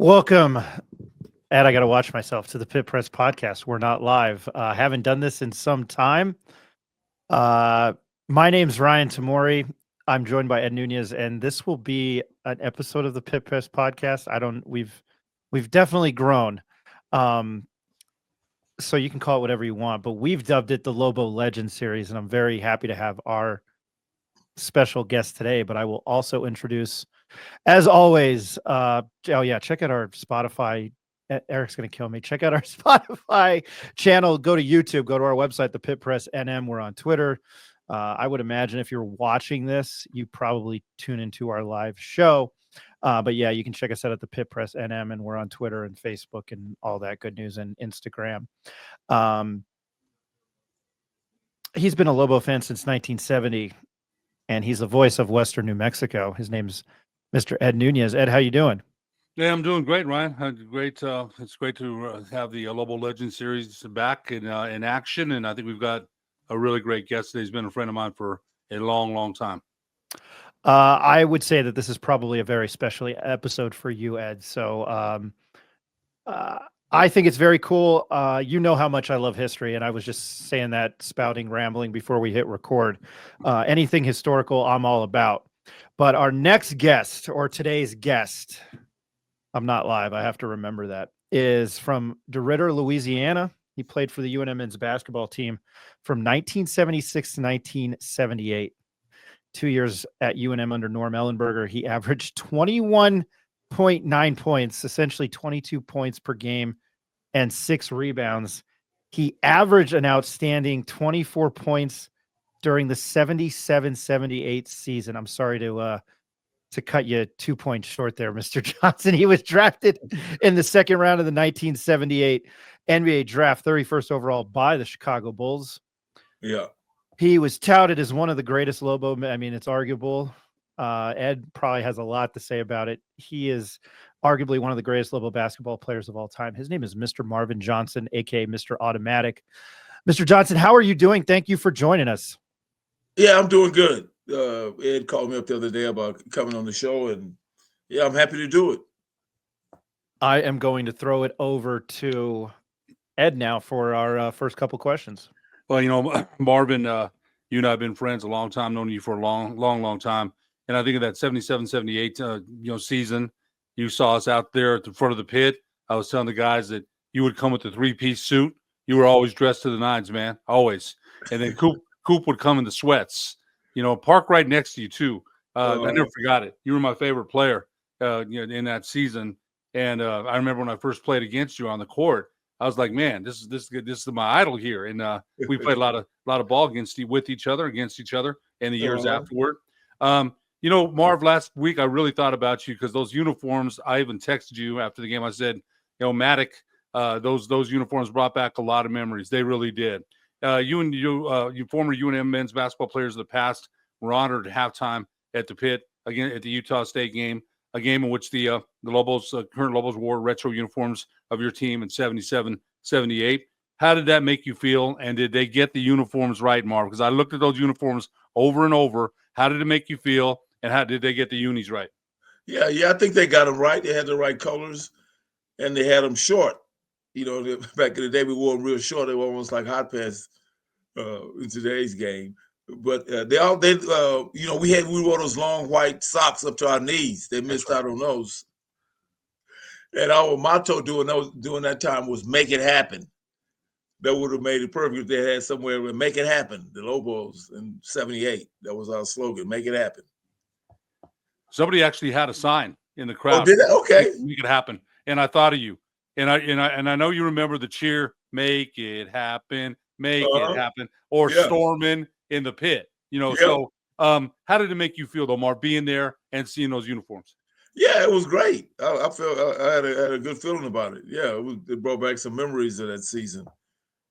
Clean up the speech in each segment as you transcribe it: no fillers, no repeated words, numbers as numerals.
Welcome, Ed. I got to watch myself to the Pit Press podcast. We're not live. Haven't done this in some time. My name's Ryan Tamori. I'm joined by Ed Nunez, and this will be an episode of the Pit Press podcast. We've definitely grown. So you can call it whatever you want, but we've dubbed it the Lobo Legend Series, and I'm very happy to have our special guest today. But I will also introduce, as always, check out our Spotify. Eric's going to kill me. Check out our Spotify channel. Go to YouTube. Go to our website, the Pit Press NM. We're on Twitter. I would imagine if you're watching this, you probably tune into our live show. But yeah, you can check us out at the Pit Press NM, and we're on Twitter and Facebook and all that good news, and Instagram. He's been a Lobo fan since 1970, and he's the voice of Western New Mexico. His name's Mr. Ed Nunez. Ed, how you doing? Yeah, I'm doing great, Ryan. Great. It's great to have the Lobo Legend Series back in action, and I think we've got a really great guest today. He's been a friend of mine for a long, long time. I would say that this is probably a very special episode for you, Ed. So I think it's very cool. You know how much I love history, and I was just saying that, spouting, rambling before we hit record. Anything historical, I'm all about. But our next guest, or today's guest, I'm not live, I have to remember that, is from DeRidder, Louisiana. He played for the UNM men's basketball team from 1976 to 1978. 2 years at UNM under Norm Ellenberger. He averaged 21.9 points, essentially 22 points per game, and 6 rebounds. He averaged an outstanding 24 points during the 77-78 season. I'm sorry to cut you 2 points short there, Mr. Johnson. He was drafted in the second round of the 1978 NBA draft, 31st overall by the Chicago Bulls. Yeah. He was touted as one of the greatest Lobo. I mean, it's arguable. Ed probably has a lot to say about it. He is arguably one of the greatest Lobo basketball players of all time. His name is Mr. Marvin Johnson, aka Mr. Automatic. Mr. Johnson, how are you doing? Thank you for joining us. Yeah, I'm doing good. Ed called me up the other day about coming on the show, and yeah, I'm happy to do it. I am going to throw it over to Ed now for our first couple questions. Well, you know, Marvin, you and I have been friends a long time, known you for a long time. And I think of that 77-78, season, you saw us out there at the front of the pit. I was telling the guys that you would come with the 3-piece suit. You were always dressed to the nines, man, always. And then Coop would come in the sweats. Park right next to you too. I never forgot it. You were my favorite player, in that season. And I remember when I first played against you on the court, I was like, man, this is my idol here. And we played a lot of ball against each other, and the years afterward. Marv, last week I really thought about you because those uniforms. I even texted you after the game. I said, Matic, those uniforms brought back a lot of memories. They really did. You former UNM men's basketball players of the past were honored at halftime at the pit again at the Utah State game. A game in which the Lobos, current Lobos, wore retro uniforms of your team in 77-78. How did that make you feel? And did they get the uniforms right, Marv? Because I looked at those uniforms over and over. How did it make you feel? And how did they get the unis right? Yeah, I think they got them right. They had the right colors, and they had them short. Back in the day, we wore them real short. They were almost like hot pants in today's game. But we wore those long white socks up to our knees. They missed out on those. And our motto during that time was "Make it happen." That would have made it perfect if they had somewhere where "Make it happen." The Lobos in '78. That was our slogan: "Make it happen." Somebody actually had a sign in the crowd. Oh, did it? Okay. Make it happen. And I thought of you. And I know you remember the cheer, "Make it happen, make it happen," or storming in the pit. So how did it make you feel, though, Mark, being there and seeing those uniforms? Yeah, it was great. I felt I had a good feeling about it. Yeah, it brought back some memories of that season,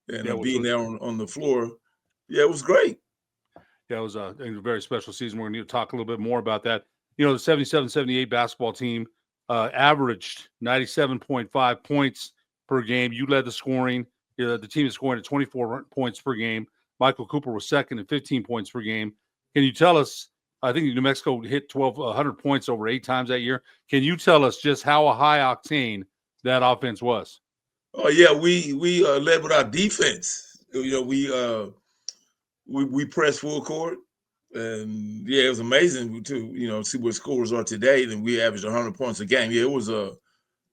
and being there on the floor. Yeah, it was great. Yeah, it was a very special season. We're going to talk a little bit more about that. The 77-78 basketball team averaged 97.5 points per game. You led the scoring. The team is scoring at 24 points per game. Michael Cooper was second at 15 points per game. Can you tell us I think New Mexico hit 1,200 points over 8 times that year. Can you tell us just how high octane that offense was? Oh yeah, we led with our defense. You know, we pressed full court, and yeah, it was amazing to see what scores are today. And we averaged 100 points a game. Yeah, it was a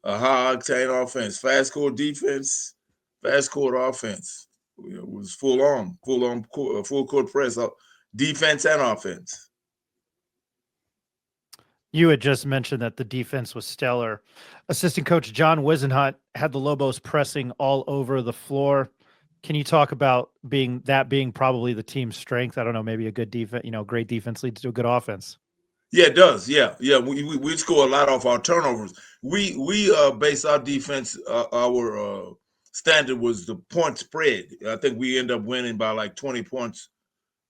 high octane offense, fast court defense, fast court offense. It was full court press, defense and offense. You had just mentioned that the defense was stellar. Assistant coach John Wisenhunt had the Lobos pressing all over the floor. Can you talk about being probably the team's strength? I don't know, maybe a good defense, great defense leads to a good offense. Yeah, it does. Yeah. We score a lot off our turnovers. We base our defense. Our standard was the point spread. I think we end up winning by like 20 points.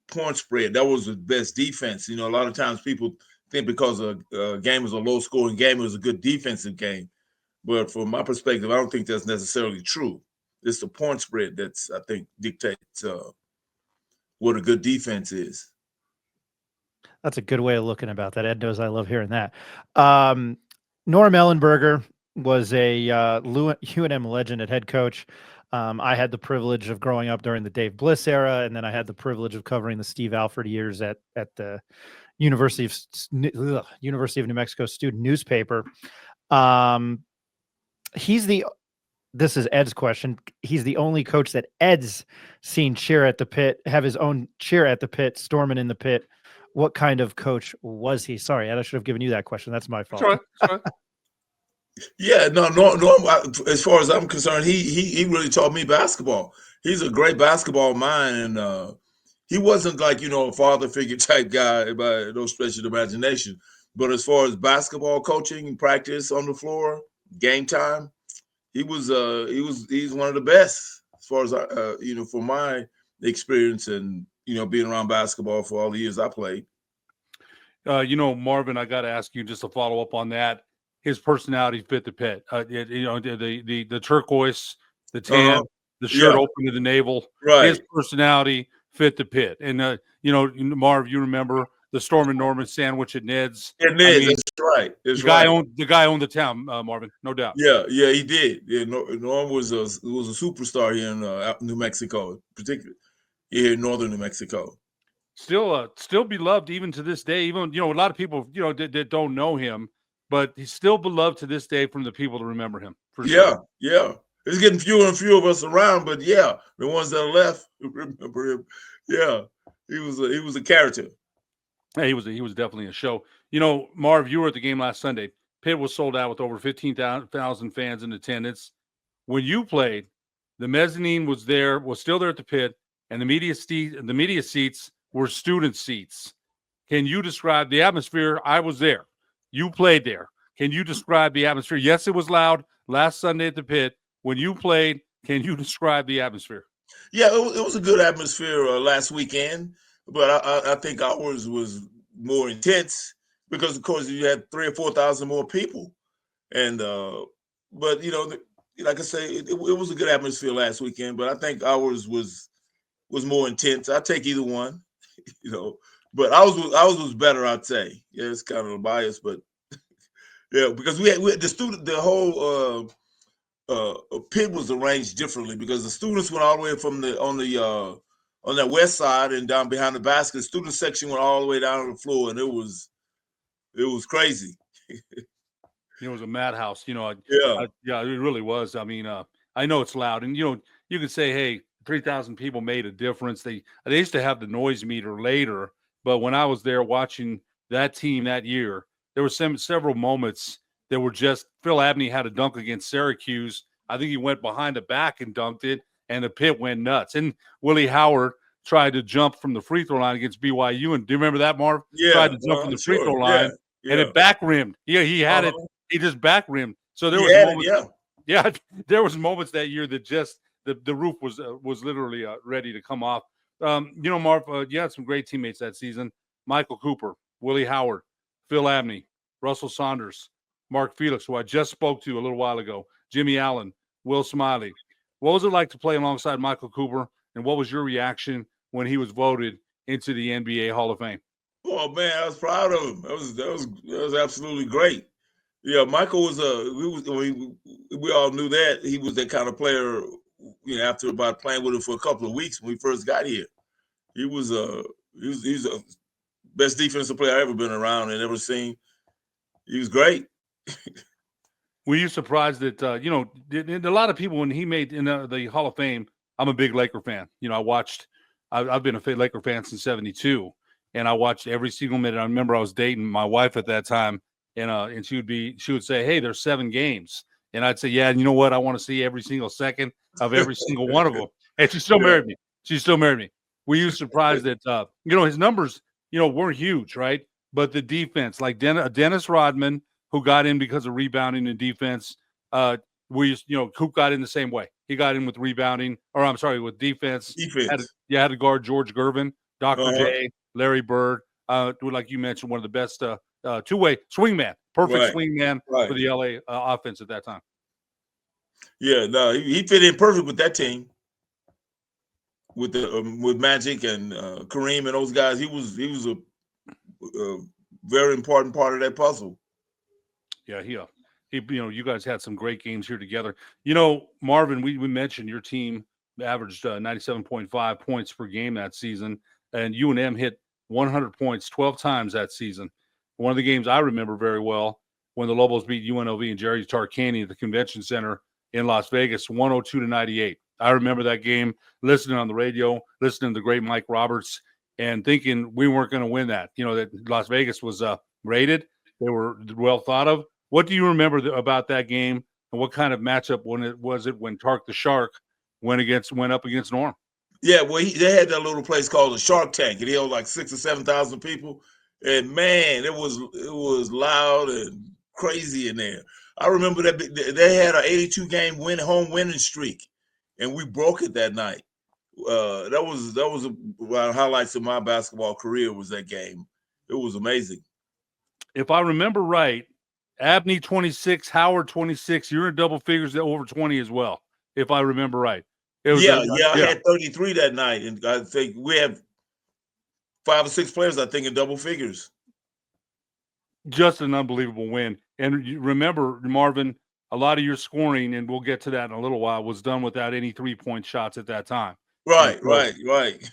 Point spread. That was the best defense. A lot of times people think because a game is a low scoring game, it was a good defensive game. But from my perspective, I don't think that's necessarily true. It's the point spread that's, I think, dictates what a good defense is. That's a good way of looking about that. Ed knows I love hearing that. Norm Ellenberger was a UNM legend at head coach. I had the privilege of growing up during the Dave Bliss era, and then I had the privilege of covering the Steve Alford years at the University of New Mexico student newspaper. This is Ed's question. He's the only coach that Ed's seen have his own cheer at the pit, storming in the pit. What kind of coach was he? Sorry, Ed, I should have given you that question. That's my fault. Sorry. Yeah, no. As far as I'm concerned, he really taught me basketball. He's a great basketball mind, and he wasn't like a father figure type guy by no stretch of the imagination. But as far as basketball coaching and practice on the floor, game time, he's one of the best as far as from my experience and being around basketball for all the years I played. Marvin, I got to ask you just to follow up on that. His personality fit the pit. The turquoise, the tan, the shirt open to the navel. Right. His personality fit the pit. And Marv, you remember the Storm and Norman sandwich at Ned's? Yeah, Ned's. That's right. The guy owned the town, Marvin, no doubt. Yeah, he did. Yeah, Norm was a superstar here in New Mexico, particularly here in northern New Mexico. Still beloved even to this day. Even a lot of people that don't know him, but he's still beloved to this day from the people that remember him. For sure. Yeah. It's getting fewer and fewer of us around, but yeah, the ones that are left remember him. Yeah, he was a character. Yeah, he was definitely a show. Marv, you were at the game last Sunday. Pitt was sold out with over 15,000 fans in attendance. When you played, the mezzanine was still there at the Pit, and the media seats were student seats. Can you describe the atmosphere? I was there. You played there. Can you describe the atmosphere? Yes, it was loud last Sunday at the Pit. When you played, can you describe the atmosphere? Yeah, it was a good atmosphere last weekend, but I think ours was more intense because, of course, you had 3,000 or 4,000 more people. And but like I say, it was a good atmosphere last weekend, but I think ours was more intense. I take either one, but ours was better, I'd say. Yeah, it's kind of a bias, but yeah, because we had the whole Pit was arranged differently because the students went all the way on that west side and down behind the basket. The student section went all the way down to the floor, and it was crazy. It was a madhouse. Yeah, it really was. I mean, I know it's loud, and you can say, hey, 3,000 people made a difference. They used to have the noise meter later, but when I was there watching that team that year, there were several moments that were just Phil Abney had a dunk against Syracuse. I think he went behind the back and dunked it, and the Pit went nuts. And Willie Howard tried to jump from the free throw line against BYU. And do you remember that, Marv? Yeah. Tried to jump from the free throw line, and it back rimmed. Yeah, he had it. He just back rimmed. So there was moments. Yeah, there was moments that year that just the roof was literally ready to come off. Marv, you had some great teammates that season. Michael Cooper, Willie Howard, Phil Abney, Russell Saunders, Mark Felix, who I just spoke to a little while ago, Jimmy Allen, Will Smiley. What was it like to play alongside Michael Cooper, and what was your reaction when he was voted into the NBA Hall of Fame? Oh man, I was proud of him. That was absolutely great. Yeah, Michael was we all knew that he was that kind of player. You know, after about playing with him for a couple of weeks when we first got here, he was he's a best defensive player I've ever been around and ever seen. He was great. Were you surprised that a lot of people when he made in the Hall of Fame? I'm a big Laker fan. You know, I've been a Laker fan since '72, and I watched every single minute. I remember I was dating my wife at that time, and she would say, "Hey, there's 7 games," and I'd say, "Yeah, and you know what? I want to see every single second of every single one of them." And she still married me. She still married me. Were you surprised that his numbers weren't huge, right? But the defense, like Dennis Rodman, who got in because of rebounding and defense. Coop got in the same way. He got in with rebounding, or I'm sorry, with defense. Defense. Had to guard George Gervin, Dr. Uh-huh. J, Larry Bird. Like you mentioned, one of the best two-way swingman, perfect swingman for the LA offense at that time. Yeah, no, he fit in perfect with that team. With Magic and Kareem and those guys, he was a very important part of that puzzle. Yeah, you guys had some great games here together. Marvin, we mentioned your team averaged 97.5 points per game that season, and UNM hit 100 points 12 times that season. One of the games I remember very well when the Lobos beat UNLV and Jerry Tarkanian at the Convention Center in Las Vegas, 102-98. I remember that game, listening on the radio, listening to the great Mike Roberts, and thinking we weren't going to win that. That Las Vegas was rated. They were well thought of. What do you remember about that game, and what kind of matchup when Tark the Shark went up against Norm? Yeah, well, they had that little place called the Shark Tank. It held like 6,000 or 7,000 people, and man, it was loud and crazy in there. I remember that they had an 82 game home winning streak, and we broke it that night. That was one of the highlights of my basketball career. Was that game? It was amazing. If I remember right, Abney 26, Howard 26. You're in double figures, over 20 as well. If I remember right. I had 33 that night, and I think we have 5 or 6 players, I think, in double figures. Just an unbelievable win. And you remember, Marvin, a lot of your scoring, and we'll get to that in a little while, was done without any 3-point shots at that time. Right.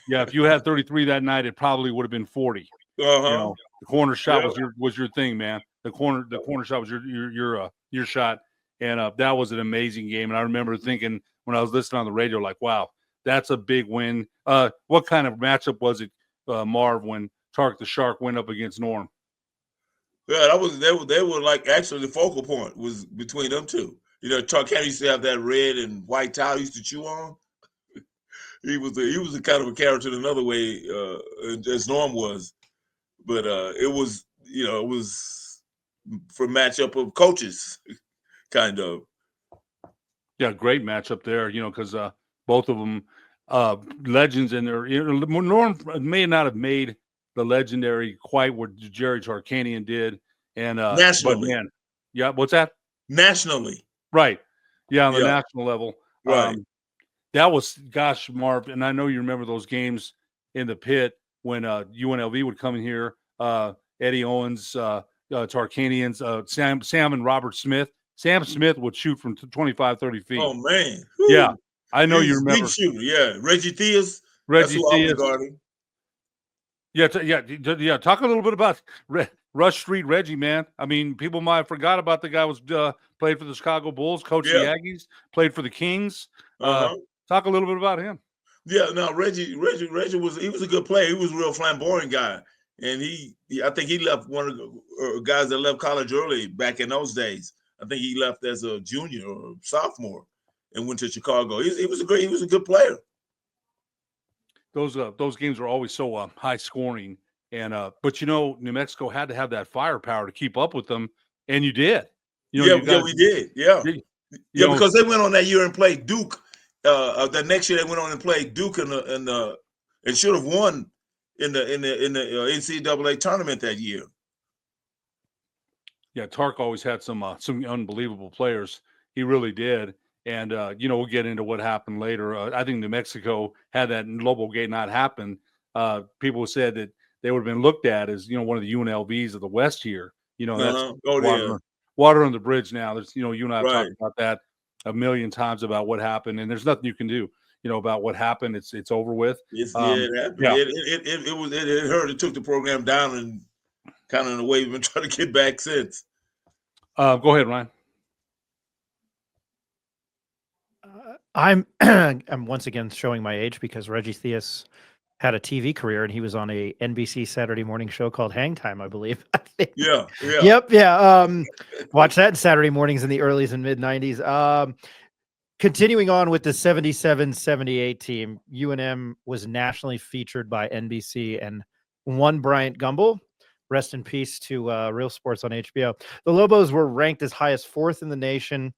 Yeah, if you had 33 that night, it probably would have been 40. Uh-huh. The corner shot was your thing, man. The corner shot was your shot, and that was an amazing game. And I remember thinking when I was listening on the radio, like, wow, that's a big win. What kind of matchup was it, Marv, when Tark the Shark went up against Norm? Yeah, they were like actually the focal point was between them two. Tark used to have that red and white tie he used to chew on. He was a kind of a character in another way, as Norm was. But it was for matchup of coaches, kind of. Yeah, great matchup there. Because both of them legends in there. Norm may not have made the legendary quite what Jerry Tarkanian did, and nationally. But man, yeah, what's that? Nationally, right? Yeah, on the national level, right? That was, gosh, Marv, and I know you remember those games in the pit when UNLV would come in here. Eddie Owens, Tarkanians, Sam and Robert Smith. Sam Smith would shoot from 25, 30 feet. Oh, man. Whew. Yeah, I know you remember. Big shooter, yeah. Reggie Theus. Reggie Theus. Yeah, talk a little bit about Rush Street Reggie, man. I mean, people might have forgot about the guy was played for the Chicago Bulls, coached the Aggies, played for the Kings. Talk a little bit about him. Yeah, no, Reggie was a good player. He was a real flamboyant guy. And I think he left one of the guys that left college early back in those days. I think he left as a junior or sophomore and went to Chicago. He was a good player. Those games were always so high scoring, and but New Mexico had to have that firepower to keep up with them, and you did. We did. Yeah, because they went on that year and played Duke. The next year they went on and played Duke and should have won in the NCAA tournament that year. Yeah, Tark always had some unbelievable players. He really did. And, we'll get into what happened later. I think New Mexico, had that Lobo Gate not happen, people said that they would have been looked at as, one of the UNLVs of the West here. That's Oh, yeah. water on the bridge now. There's, you and I have Right. talked about that a million times about what happened, and there's nothing you can do, about what happened. It's over with. It happened. Yeah. It hurt. It took the program down, and kind of in a way we've been trying to get back since. Go ahead, Ryan. I'm once again showing my age because Reggie Theus had a TV career and he was on a NBC Saturday morning show called Hang Time, I believe. Yeah. Yep. Yeah. Watch that Saturday mornings in the earlys and mid 90s. Continuing on with the 77-78 team, UNM was nationally featured by NBC and one Bryant Gumbel. Rest in peace to Real Sports on HBO. The Lobos were ranked as high as 4th in the nation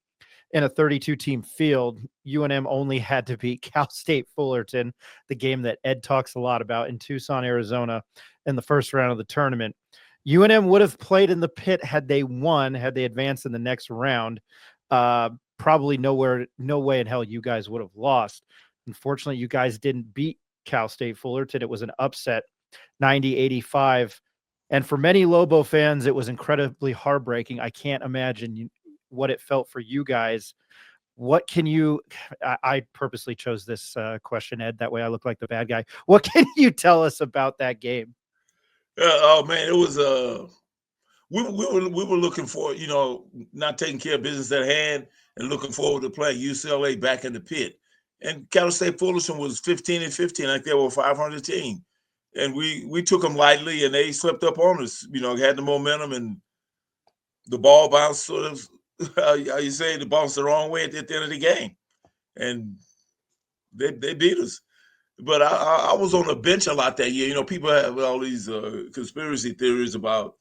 in a 32-team field. UNM only had to beat Cal State Fullerton, the game that Ed talks a lot about, in Tucson, Arizona, in the first round of the tournament. UNM would have played in the pit had they won, had they advanced in the next round. Probably no way in hell you guys would have lost. Unfortunately, you guys didn't beat Cal State Fullerton. It was an upset, 90-85. And for many Lobo fans, it was incredibly heartbreaking. I can't imagine what it felt for you guys. What can you, I purposely chose this question, Ed, that way I look like the bad guy. What can you tell us about that game? Oh man, it was we were looking for, not taking care of business at hand and looking forward to playing UCLA back in the pit. And Cal State Fullerton was 15-15, like they were a 500 team. And we took them lightly, and they swept up on us. Had the momentum, and the ball bounced sort of, how you say, the bounced the wrong way at the end of the game, and they beat us. But I was on the bench a lot that year. People have all these conspiracy theories about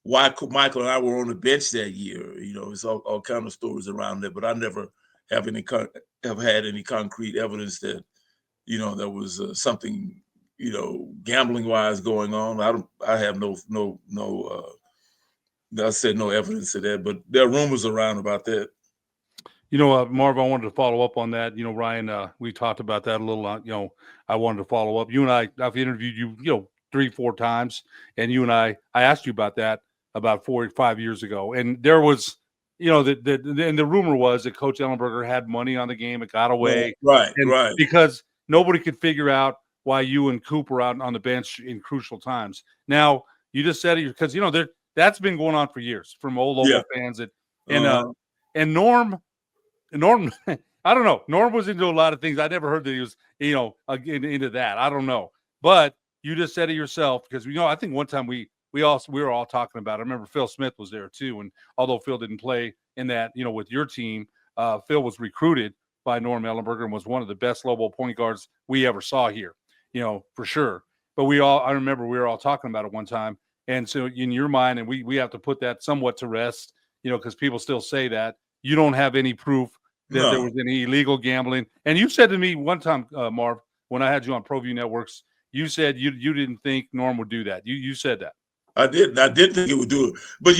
why Michael and I were on the bench that year. It's all kind of stories around that. But I never have had any concrete evidence that there was something gambling wise going on. I have no I said no evidence of that, but there are rumors around about that. Marv, I wanted to follow up on that. Ryan, we talked about that a little. I wanted to follow up. You and I've interviewed you, 3-4 times, and you and I asked you about that about 4 or 5 years ago, and there was, the rumor was that Coach Ellenberger had money on the game. It got away, right, because nobody could figure out why you and Coop were out on the bench in crucial times. Now you just said it because that's been going on for years from old Lobo fans and Norm, I don't know. Norm was into a lot of things. I never heard that he was, into that. I don't know. But you just said it yourself because, I think one time we were all talking about it. I remember Phil Smith was there too. And although Phil didn't play in that, with your team, Phil was recruited by Norm Ellenberger and was one of the best Lobo point guards we ever saw here, for sure. But I remember we were all talking about it one time. And so in your mind, and we have to put that somewhat to rest, because people still say that you don't have any proof that there was any illegal gambling. And you said to me one time, Marv, when I had you on ProView Networks, you said you didn't think Norm would do that. You said that. I did think he would do it. But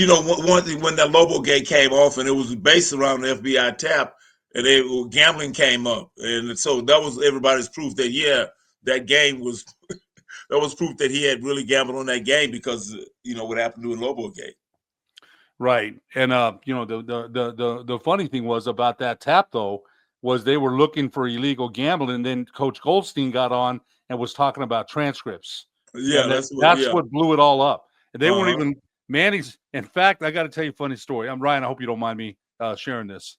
one thing, when that Lobo gate came off, and it was based around the FBI tap, and gambling came up, and so that was everybody's proof that that game was that was proof that he had really gambled on that game because what happened to the Lobo gate. Right. And the funny thing was about that tap though was they were looking for illegal gambling, and then Coach Goldstein got on and was talking about transcripts. Yeah, that's what blew it all up. And they weren't even Manny's. In fact, I got to tell you a funny story. I'm Ryan. I hope you don't mind me sharing this.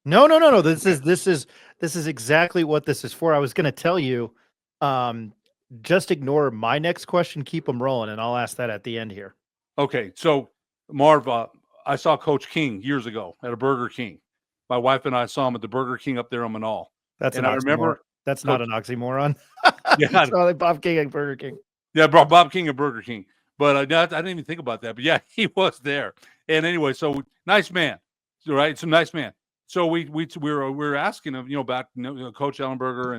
No. This is exactly what this is for. I was going to tell you, just ignore my next question. Keep them rolling, and I'll ask that at the end here. Okay. So, Marv, I saw Coach King years ago at a Burger King. My wife and I saw him at the Burger King up there on Manal. That's not an oxymoron. Yeah, saw Bob King at Burger King. Yeah, Bob King at Burger King. But I didn't even think about that. But yeah, he was there. And anyway, so nice man, right? Some nice man. So we were asking him, about Coach Ellenberger,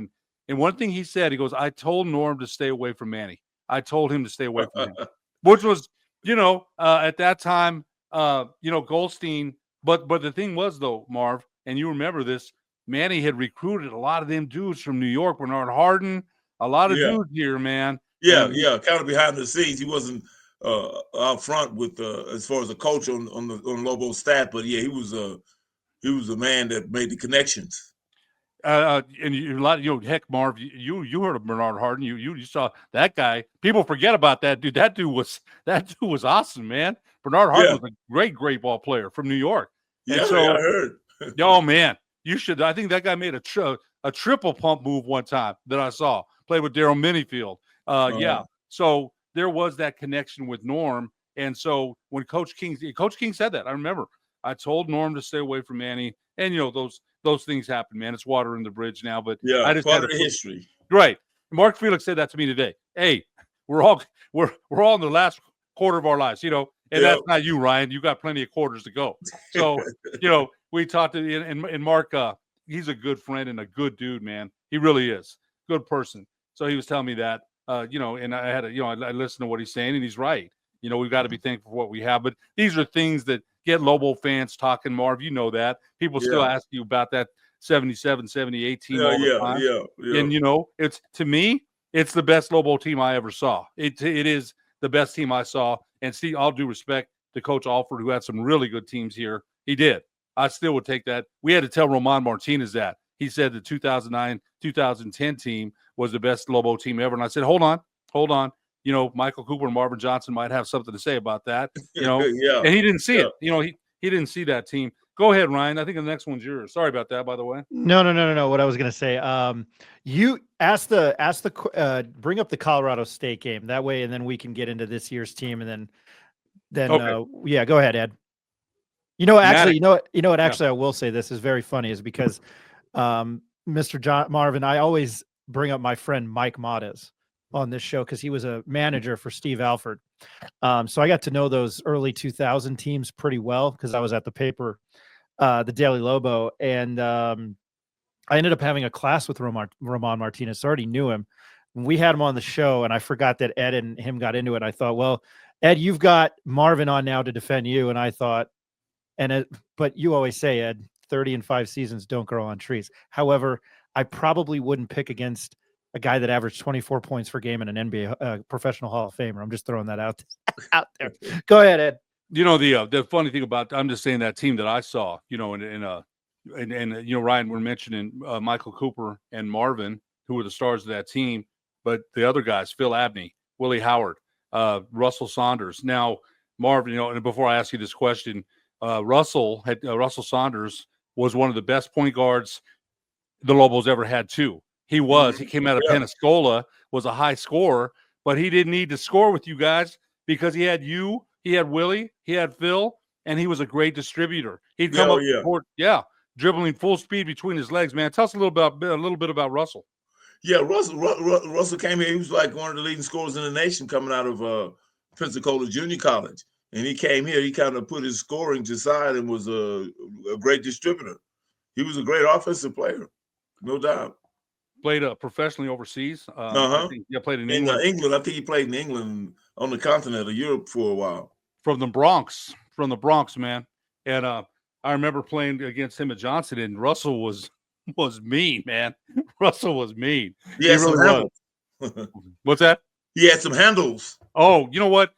and one thing he said, he goes, "I told Norm to stay away from Manny. I told him to stay away from him," which was, at that time, Goldstein. But the thing was though, Marv, and you remember this, Manny had recruited a lot of them dudes from New York, Bernard Harden, a lot of dudes here, man. Yeah, And yeah, kind of behind the scenes. He wasn't out front with as far as a coach on Lobo's staff, but yeah, he was a man that made the connections. and a lot, heck, Marv, you heard of Bernard Harden. You saw that guy. People forget about that dude. That dude was awesome, man. Bernard Harden Yeah, was a great ball player from New York, and yeah, yeah, I so, heard. oh man, you should. I think that guy made a triple pump move one time that I saw. Played with Daryl Minifield. Yeah. Uh-huh. So there was that connection with Norm, and so when Coach King said that, I remember I told Norm to stay away from Manny, and those things happen, man. It's water in the bridge now, but Yeah, I just had part to of the put history. right. Mark Felix said that to me today. Hey, we're all in the last quarter of our lives, and Yeah, that's not you, Ryan. You got plenty of quarters to go. So, we talked to and Mark. He's a good friend and a good dude, man. He really is good person. So he was telling me that, and I had I listened to what he's saying, and he's right. We've got to be thankful for what we have. But these are things that get Lobo fans talking, Marv. You know that. People still yeah, ask you about that 77, 78 team yeah, all the yeah, time. yeah, yeah. And it's, to me, it's the best Lobo team I ever saw. It is the best team I saw. And see, all due respect to Coach Alford, who had some really good teams here. He did. I still would take that. We had to tell Roman Martinez that. He said the 2009, 2010 team was the best Lobo team ever. And I said, hold on. Michael Cooper and Marvin Johnson might have something to say about that. Yeah, And he didn't see yeah. it. He didn't see that team. Go ahead, Ryan. I think the next one's yours. Sorry about that, by the way. No. What I was gonna say, you bring up the Colorado State game that way, and then we can get into this year's team, and then Okay. yeah, go ahead, Ed. Actually, Maddox. you know what? Yeah. Actually, I will say this is very funny, is because Mr. John Marvin, I always bring up my friend Mike Mottes on this show because he was a manager for Steve Alford. So I got to know those early 2000 teams pretty well because I was at the paper, the Daily Lobo, and I ended up having a class with Roman Martinez. So I already knew him. We had him on the show, and I forgot that Ed and him got into it. I thought, well, Ed, you've got Marvin on now to defend you, and I thought, but you always say, Ed, 30 and 5 seasons don't grow on trees. However, I probably wouldn't pick against a guy that averaged 24 points per game in an NBA professional Hall of Famer. I'm just throwing that out there. Go ahead, Ed. The funny thing about, I'm just saying, that team that I saw, Ryan, we're mentioning Michael Cooper and Marvin, who were the stars of that team, but the other guys, Phil Abney, Willie Howard, Russell Saunders. Now, Marvin, and before I ask you this question, Russell Saunders was one of the best point guards the Lobos ever had too. He came out of Yeah, Pensacola, was a high scorer, but he didn't need to score with you guys because he had you, he had Willie, he had Phil, and he was a great distributor. He'd come up the court, dribbling full speed between his legs, man. Tell us a little bit about Russell. yeah. Russell came here. He was like one of the leading scorers in the nation coming out of Pensacola Junior College, and he came here. He kind of put his scoring to side and was a great distributor. He was a great offensive player, no doubt. Played professionally overseas. I Uh-huh. think played in In England. England, I think he played in England on the continent of Europe for a while. From the Bronx, man. And I remember playing against him at Johnson, and Russell was mean, man. Russell was mean. He He had some really was. handles. What's that? He had some handles. Oh, you know what?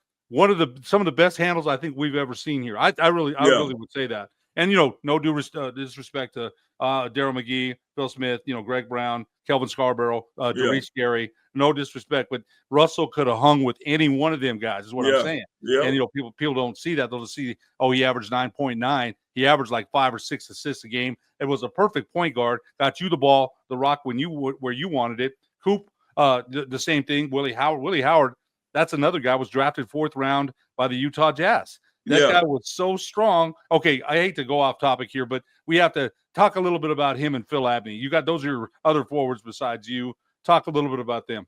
Some of the best handles I think we've ever seen here. I really would say that. And no disrespect to Daryl McGee, Phil Smith, Greg Brown, Kelvin Scarborough, Doris Gary. No disrespect, but Russell could have hung with any one of them guys, is what I'm saying. Yeah. And people don't see that. They'll just see, he averaged 9.9. He averaged like 5 or 6 assists a game. It was a perfect point guard. Got you the ball, the rock where you wanted it. Coop, the same thing. Willie Howard. That's another guy, was drafted 4th round by the Utah Jazz. That guy was so strong. Okay, I hate to go off topic here, but we have to talk a little bit about him and Phil Abney. Those are your other forwards besides you. Talk a little bit about them.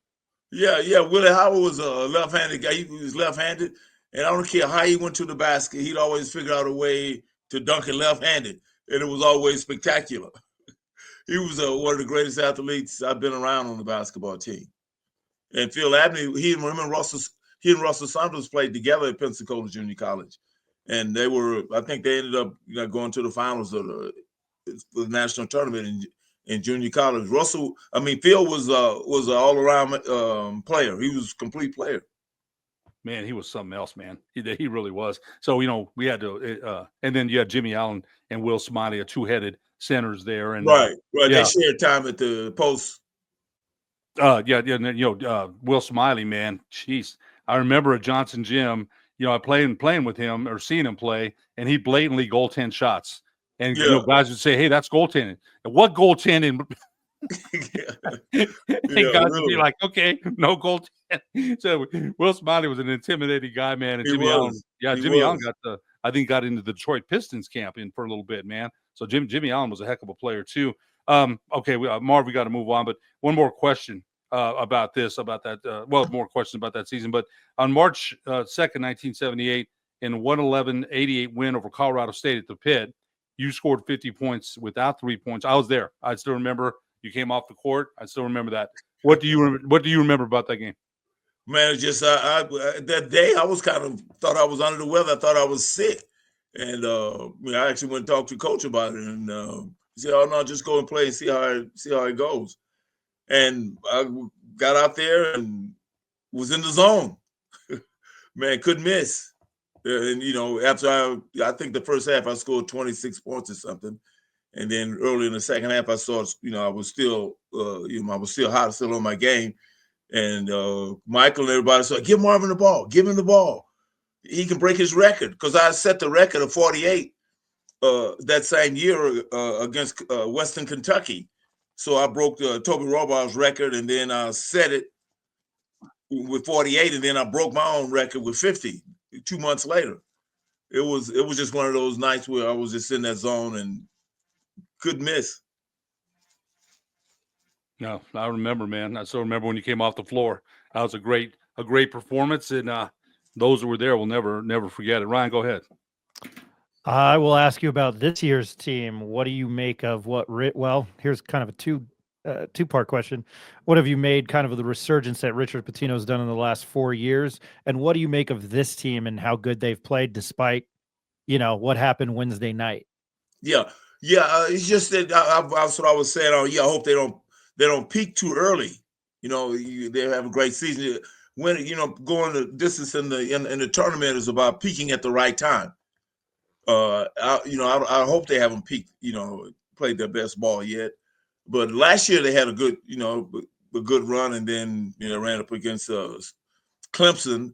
Yeah. Willie Howard was a left-handed guy. He was left-handed, and I don't care how he went to the basket, he'd always figure out a way to dunk it left-handed, and it was always spectacular. He was one of the greatest athletes I've been around on the basketball team. And Phil Abney, he and Russell Saunders played together at Pensacola Junior College, and I think they ended up going to the finals of the national tournament in junior college. Phil was an all around player. He was a complete player. Man, he was something else, man. He really was. So, we had to, and then you had Jimmy Allen and Will Smiley, a two-headed centers there. And Right. yeah. They shared time at the post. Will Smiley, man. Jeez. I remember at Johnson Gym, I playing with him or seeing him play, and he blatantly goaltend shots. And, guys would say, hey, that's goaltending. And what goaltending? And guys would be like, okay, no goaltend. So Will Smiley was an intimidating guy, man. And Jimmy Allen got into the Detroit Pistons camp for a little bit, man. So Jimmy Allen was a heck of a player too. Okay, Marv, we got to move on, but one more question about that. More questions about that season. But on March 2nd, 1978, in 111-88 win over Colorado State at the Pit, you scored 50 points without 3 points. I was there. I still remember you came off the court. I still remember that. What do you remember about that game? Man, just that day I was thought I was under the weather. I thought I was sick, and I actually went and talked to coach about it, and he said, "Oh no, just go and play and see how it goes." And I got out there and was in the zone. Man, couldn't miss. And after I think the first half I scored 26 points or something, and then early in the second half I saw I was still I was still hot, still on my game. And Michael and everybody said, give Marvin the ball. Give him the ball. He can break his record. Because I set the record of 48 that same year against Western Kentucky. So I broke Toby Robar's record, and then I set it with 48, and then I broke my own record with 50 2 months later. It was just one of those nights where I was just in that zone and couldn't miss. No, I remember, man. I still remember when you came off the floor. That was a great performance, and those who were there will never forget it. Ryan, go ahead. I will ask you about this year's team. What do you make of here's kind of a two-part question. What have you made kind of the resurgence that Richard Pitino's done in the last 4 years? And what do you make of this team and how good they've played despite, what happened Wednesday night? Yeah. It's just that that's what I was saying. I hope they don't peak too early. They have a great season. When going the distance in the tournament is about peaking at the right time. I hope they haven't peaked. Played their best ball yet. But last year they had a good good run, and then ran up against Clemson.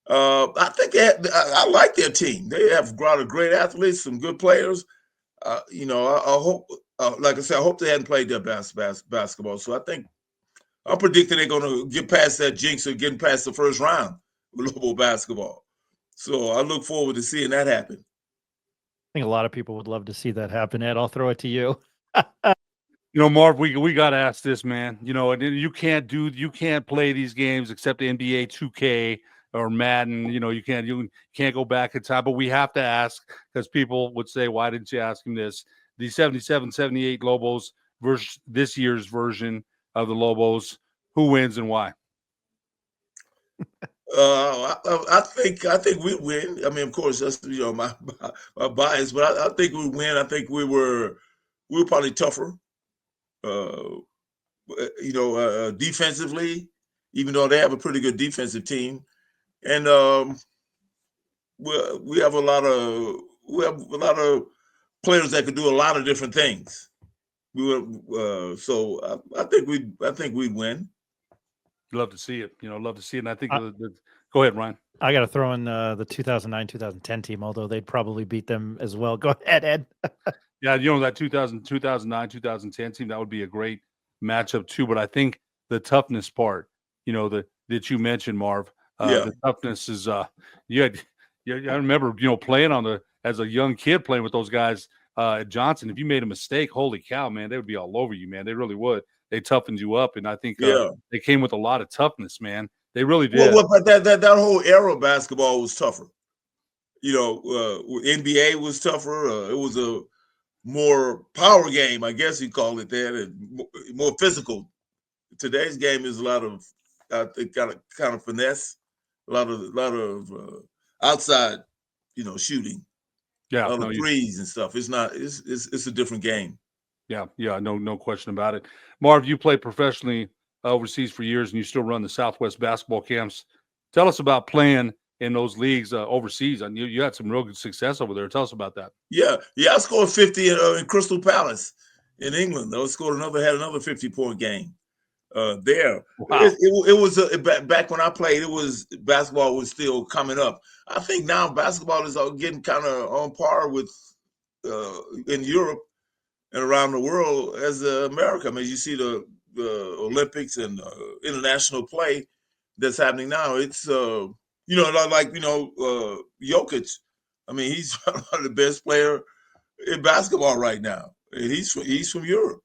I think I like their team. They have brought a great athletes, some good players. I hope, like I said, I hope they hadn't played their best basketball. So I think I'm predicting they're going to get past that jinx of getting past the first round with Lobo basketball. So I look forward to seeing that happen. I think a lot of people would love to see that happen. Ed, I'll throw it to you. Marv, we got to ask this, man. And you can't play these games except NBA 2K or Madden. You can't go back in time. But we have to ask, because people would say, why didn't you ask him this? The 77-78 Lobos versus this year's version of the Lobos. Who wins and why? I think we win. I mean, of course, that's my bias, but I think we win. I think we were probably tougher. Defensively, even though they have a pretty good defensive team, and we have a lot of players that could do a lot of different things. So I think we'd win. Love to see it. Love to see it. And I think go ahead, Ryan. I got to throw in the 2009-2010 team, although they'd probably beat them as well. Go ahead, Ed. Yeah, that 2009, 2010 team, that would be a great matchup too. But I think the toughness part, that you mentioned, Marv, the toughness is, I remember, playing as a young kid playing with those guys at Johnson. If you made a mistake, holy cow, man, they would be all over you, man. They really would. They toughened you up, and I think they came with a lot of toughness, man. They really did. Well, but that whole era of basketball was tougher. NBA was tougher. It was a more power game, I guess you call it that, and more physical. Today's game is a lot of, I think, kind of finesse, a lot of outside, shooting, a lot of threes and stuff. It's not. It's a different game. Yeah, no question about it. Marv, you played professionally overseas for years, and you still run the Southwest basketball camps. Tell us about playing in those leagues overseas. And you had some real good success over there. Tell us about that. Yeah. I scored 50 in Crystal Palace in England. I had another 50-point game there. Wow. It was back when I played. Basketball was still coming up. I think now basketball is getting kind of on par with in Europe and around the world as America. I mean, you see the Olympics and international play that's happening now. It's Jokic. I mean, he's one of the best player in basketball right now. And he's from Europe.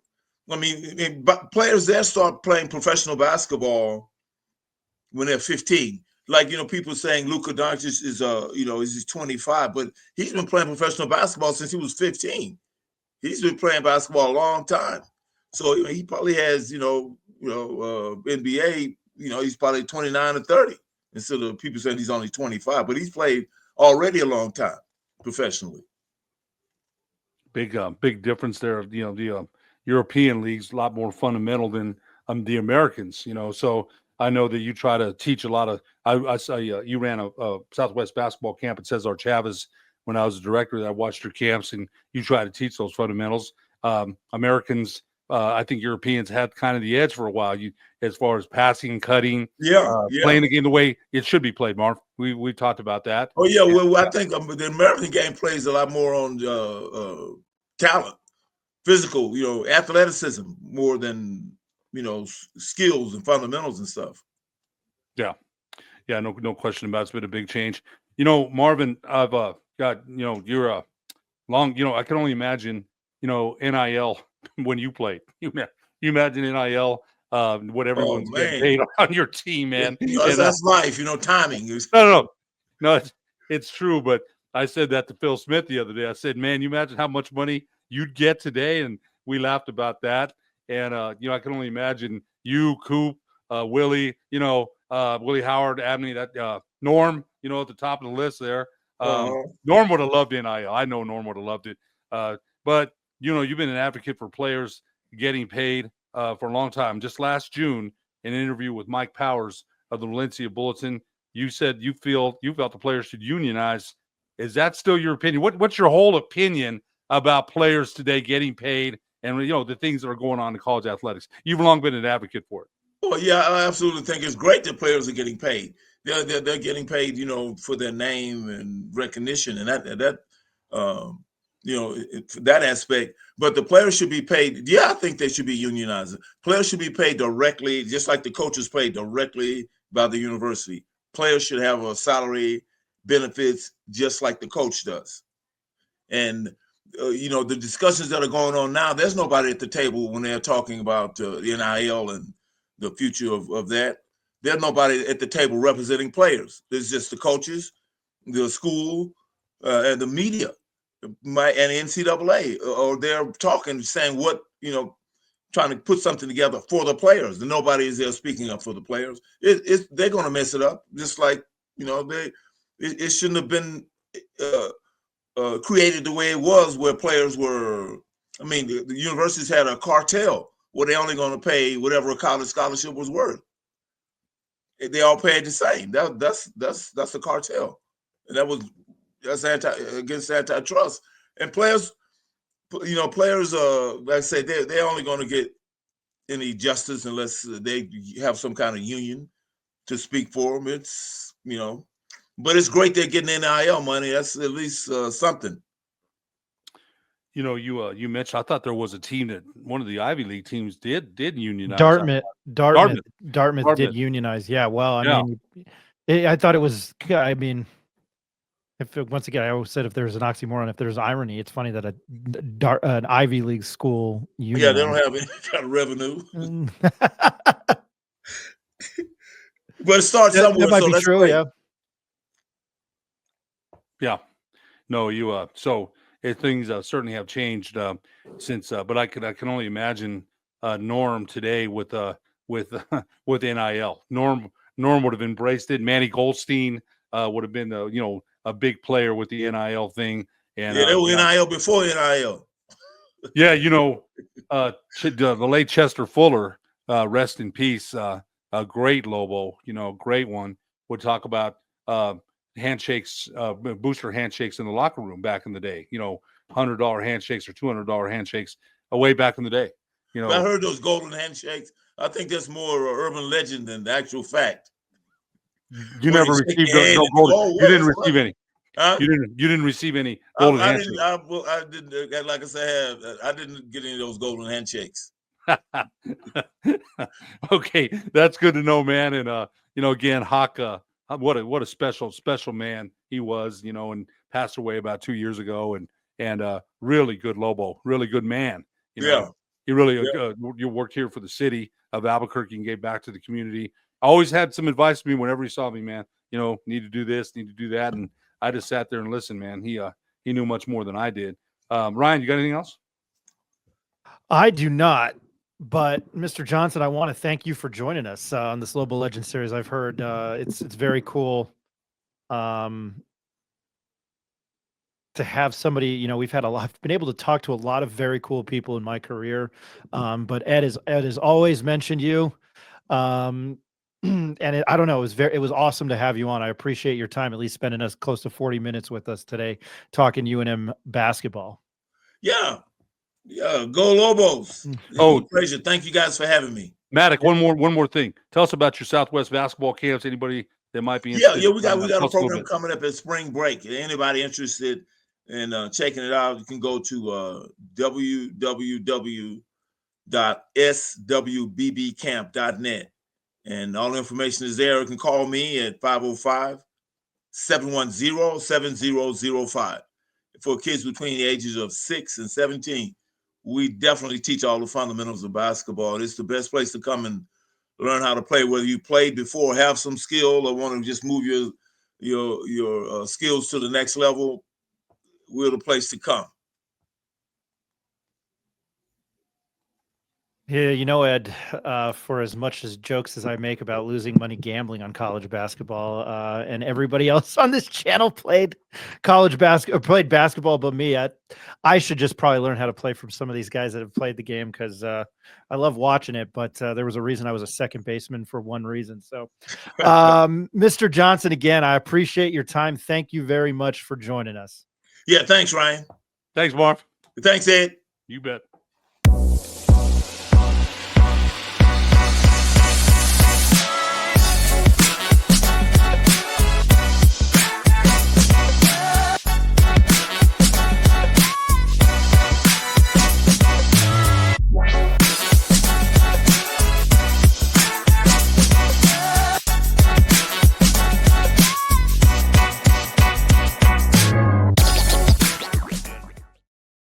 I mean, players there start playing professional basketball when they're 15. Like, people saying Luka Doncic is 25, but he's been playing professional basketball since he was 15. He's been playing basketball a long time. So he probably has, NBA, he's probably 29 or 30 instead of people saying he's only 25, but he's played already a long time professionally. Big difference there. The European leagues a lot more fundamental than the Americans. So I know that you try to teach a lot of. I saw you ran a Southwest basketball camp at Cesar Chavez when I was a director. I watched your camps, and you try to teach those fundamentals. Americans, I think Europeans had kind of the edge for a while. As far as passing, cutting, playing the game the way it should be played. Marv, we talked about that. Oh yeah, well I think the American game plays a lot more on talent, physical, athleticism more than skills and fundamentals and stuff. Yeah, no question about it. It's been a big change. Marvin, I've got you're a long. I can only imagine NIL when you played. You imagine NIL. What everyone's getting paid on your team, man. That's life, timing. No, it's true. But I said that to Phil Smith the other day. I said, man, you imagine how much money you'd get today, and we laughed about that. And I can only imagine you, Coop, Willie, Willie Howard, Abney, that Norm, at the top of the list there. Norm would have loved NIL. I know Norm would have loved it. But you've been an advocate for players getting paid for a long time. Just last June, in an interview with Mike Powers of the Valencia Bulletin, you said you felt the players should unionize. Is that still your opinion? What's your whole opinion about players today getting paid and the things that are going on in college athletics? You've long been an advocate for it. Well, yeah, I absolutely think it's great that players are getting paid. They're getting paid, for their name and recognition, and that that aspect. But the players should be paid. Yeah, I think they should be unionizing. Players should be paid directly, just like the coaches paid directly by the university. Players should have a salary, benefits, just like the coach does. And the discussions that are going on now, there's nobody at the table when they're talking about the NIL and the future of that. There's nobody at the table representing players. There's just the coaches, the school, and the media, and NCAA, or they're talking, saying what, trying to put something together for the players. And nobody is there speaking up for the players. They're going to mess it up, just like, it shouldn't have been created the way it was, where players were. I mean, the universities had a cartel where they're only going to pay whatever a college scholarship was worth. They all paid the same. That's a cartel, and that's against antitrust. And players, like I say, they're only going to get any justice unless they have some kind of union to speak for them. It's but it's great they're getting NIL money. That's at least something. You mentioned, I thought there was a team that one of the Ivy League teams did unionize. Dartmouth did unionize. Yeah. Well, I mean, I thought it was, once again, I always said if there's an oxymoron, if there's irony, it's funny that an Ivy League school unionized. Yeah, they don't have any kind of revenue. But it starts somewhere. That might be true, great. Yeah. No, so things certainly have changed since, but I can only imagine Norm today with NIL. Norm would have embraced it. Manny Goldstein would have been a big player with the NIL thing. And they were NIL before NIL. Yeah, the late Chester Fuller, rest in peace, a great Lobo, great one, would talk about handshakes, booster handshakes in the locker room back in the day, $100 handshakes or $200 handshakes way back in the day. I heard those golden handshakes. I think that's more urban legend than the actual fact. You never received no golden. You didn't receive any. Huh? You didn't receive any golden handshakes. I didn't. Like I said, I didn't get any of those golden handshakes. Okay, that's good to know, man. And again, Hawk, what a special man he was, and passed away about 2 years ago, and really good Lobo, really good man. Yeah. He really you worked here for the city of Albuquerque and gave back to the community. Always had some advice to me whenever he saw me, man. Need to do this, need to do that, and I just sat there and listened, man. He knew much more than I did. Ryan, you got anything else? I do not. But Mr. Johnson, I want to thank you for joining us on this Lobo Legend Series. I've heard it's very cool to have somebody. We've had I've been able to talk to a lot of very cool people in my career, but Ed has always mentioned you, and I don't know. It was awesome to have you on. I appreciate your time, at least spending us close to 40 minutes with us today, talking UNM basketball. Yeah, go Lobos! Pleasure. Thank you guys for having me. Maddock, one more thing. Tell us about your Southwest basketball camps. Anybody that might be interested? Yeah, we got a program coming up at spring break. Anybody interested in checking it out, you can go to www.swbbcamp.net, and all the information is there. You can call me at 505-710-7005. For kids between the ages of 6 and 17, we definitely teach all the fundamentals of basketball. It's the best place to come and learn how to play, whether you played before, have some skill, or want to just move your skills to the next level. We're the place to come. Yeah, Ed, for as much as jokes as I make about losing money gambling on college basketball, and everybody else on this channel played basketball but me, I should just probably learn how to play from some of these guys that have played the game, because I love watching it, but there was a reason I was a second baseman for one reason. So, Mr. Johnson, again, I appreciate your time. Thank you very much for joining us. Yeah, thanks, Ryan. Thanks, Marv. Thanks, Ed. You bet.